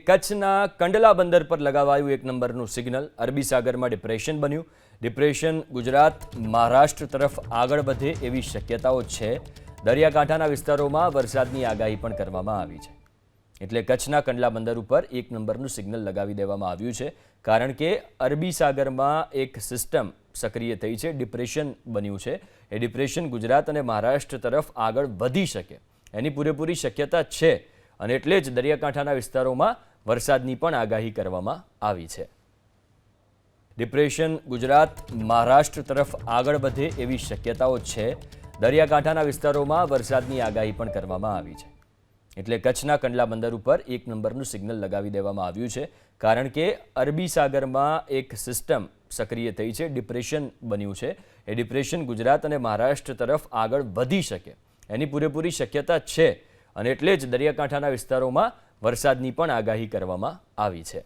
કચ્છના કંડલા બંદર પર લગાવાયું એક નંબરનું સિગ્નલ। અરબી સાગરમાં ડિપ્રેશન બન્યું। ડિપ્રેશન ગુજરાત મહારાષ્ટ્ર તરફ આગળ વધે એવી શક્યતાઓ છે। દરિયાકાંઠાના વિસ્તારોમાં વરસાદની આગાહી પણ કરવામાં આવી છે। એટલે કચ્છના કંડલા બંદર ઉપર એક નંબરનું સિગ્નલ લગાવી દેવામાં આવ્યું છે, કારણ કે અરબી સાગરમાં એક સિસ્ટમ સક્રિય થઈ છે, ડિપ્રેશન બન્યું છે। એ ડિપ્રેશન ગુજરાત અને મહારાષ્ટ્ર તરફ આગળ વધી શકે એની પૂરેપૂરી શક્યતા છે, અને એટલે જ દરિયાકાંઠાના વિસ્તારોમાં વરસાદની પણ આગાહી કરવામાં આવી છે। ડિપ્રેશન ગુજરાત મહારાષ્ટ્ર તરફ આગળ વધે એવી શક્યતાઓ છે। દરિયાકાંઠાના વિસ્તારોમાં વરસાદની આગાહી પણ કરવામાં આવી છે। એટલે કચ્છના કંડલા બંદર ઉપર એક નંબરનું સિગ્નલ લગાવી દેવામાં આવ્યું છે, કારણ કે અરબી સાગરમાં એક સિસ્ટમ સક્રિય થઈ છે, ડિપ્રેશન બન્યું છે। એ ડિપ્રેશન ગુજરાત અને મહારાષ્ટ્ર તરફ આગળ વધી શકે એની પૂરેપૂરી શક્યતા છે, અને એટલે જ દરિયાકાંઠાના વિસ્તારોમાં વરસાદની પણ આગાહી કરવામાં આવી છે।